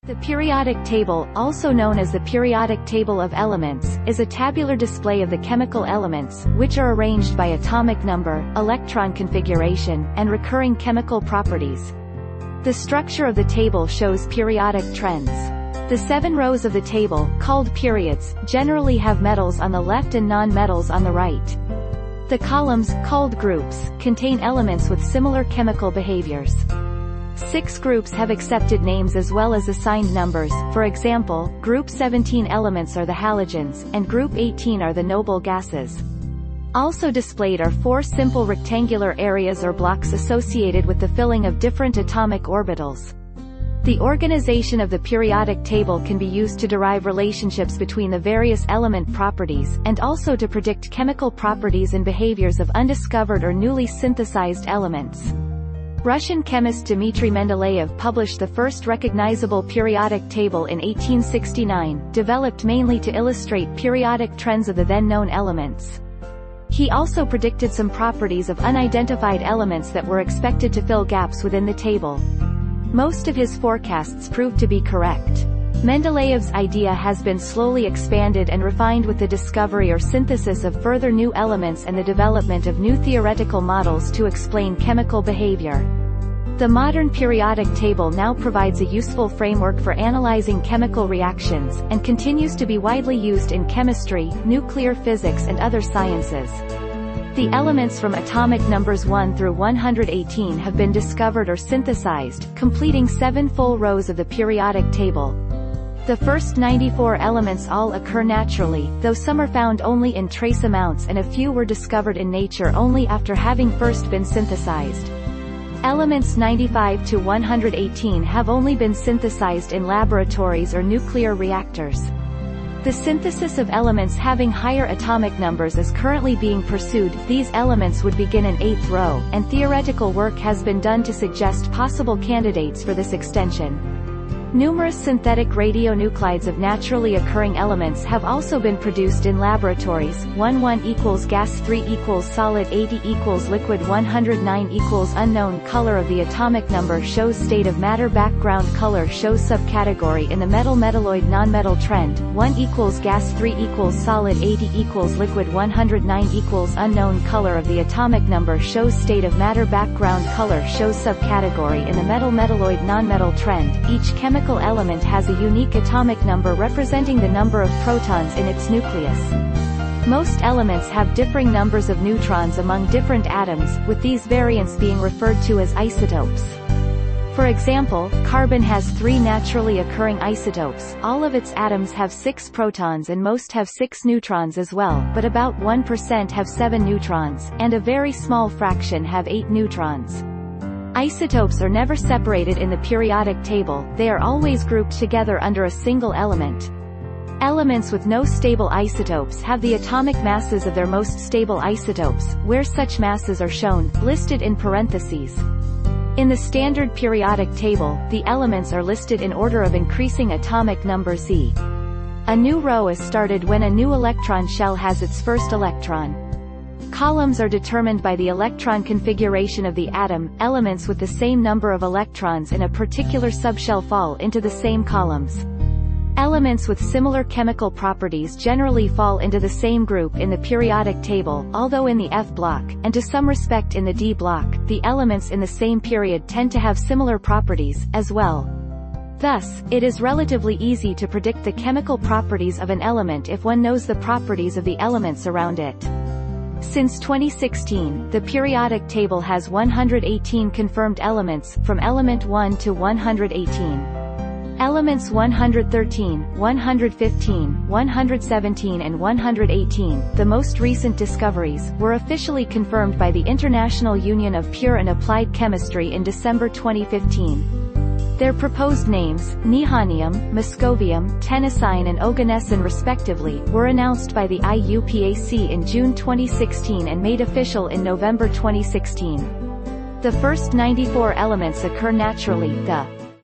The periodic table, also known as the periodic table of elements, is a tabular display of the chemical elements, which are arranged by atomic number, electron configuration, and recurring chemical properties. The structure of the table shows periodic trends. The 7 rows of the table, called periods, generally have metals on the left and non-metals on the right. The columns, called groups, contain elements with similar chemical behaviors. 6 groups have accepted names as well as assigned numbers. For example, group 17 elements are the halogens, and group 18 are the noble gases. Also displayed are 4 simple rectangular areas or blocks associated with the filling of different atomic orbitals. The organization of the periodic table can be used to derive relationships between the various element properties, and also to predict chemical properties and behaviors of undiscovered or newly synthesized elements. Russian chemist Dmitry Mendeleev published the first recognizable periodic table in 1869, developed mainly to illustrate periodic trends of the then-known elements. He also predicted some properties of unidentified elements that were expected to fill gaps within the table. Most of his forecasts proved to be correct. Mendeleev's idea has been slowly expanded and refined with the discovery or synthesis of further new elements and the development of new theoretical models to explain chemical behavior. The modern periodic table now provides a useful framework for analyzing chemical reactions, and continues to be widely used in chemistry, nuclear physics and other sciences. The elements from atomic numbers 1 through 118 have been discovered or synthesized, completing 7 full rows of the periodic table. The first 94 elements all occur naturally, though some are found only in trace amounts and a few were discovered in nature only after having first been synthesized. Elements 95 to 118 have only been synthesized in laboratories or nuclear reactors. The synthesis of elements having higher atomic numbers is currently being pursued. These elements would begin in 8th row, and theoretical work has been done to suggest possible candidates for this extension. Numerous synthetic radionuclides of naturally occurring elements have also been produced in laboratories. 1 equals gas, 3 equals solid, 80 equals liquid, 109 equals unknown. Color of the atomic number shows state of matter. Background color shows subcategory in the metal metalloid nonmetal trend. 1 equals gas, 3 equals solid, 80 equals liquid, 109 equals unknown. Color of the atomic number shows state of matter. Background color shows subcategory in the metal metalloid nonmetal trend. Each chemical element has a unique atomic number representing the number of protons in its nucleus. Most elements have differing numbers of neutrons among different atoms, with these variants being referred to as isotopes. For example, carbon has 3 naturally occurring isotopes. All of its atoms have 6 protons and most have 6 neutrons as well, but about 1% have 7 neutrons, and a very small fraction have 8 neutrons. Isotopes are never separated in the periodic table, they are always grouped together under a single element. Elements with no stable isotopes have the atomic masses of their most stable isotopes, where such masses are shown, listed in parentheses. In the standard periodic table, the elements are listed in order of increasing atomic number Z. A new row is started when a new electron shell has its first electron. Columns are determined by the electron configuration of the atom. Elements with the same number of electrons in a particular subshell fall into the same columns. Elements with similar chemical properties generally fall into the same group in the periodic table, although in the F block, and to some respect in the D block, the elements in the same period tend to have similar properties, as well. Thus, it is relatively easy to predict the chemical properties of an element if one knows the properties of the elements around it. Since 2016, the periodic table has 118 confirmed elements, from element 1 to 118. Elements 113, 115, 117 and 118, the most recent discoveries, were officially confirmed by the International Union of Pure and Applied Chemistry in December 2015. Their proposed names, nihonium, moscovium, tennessine and oganesson respectively, were announced by the IUPAC in June 2016 and made official in November 2016. The first 94 elements occur naturally. The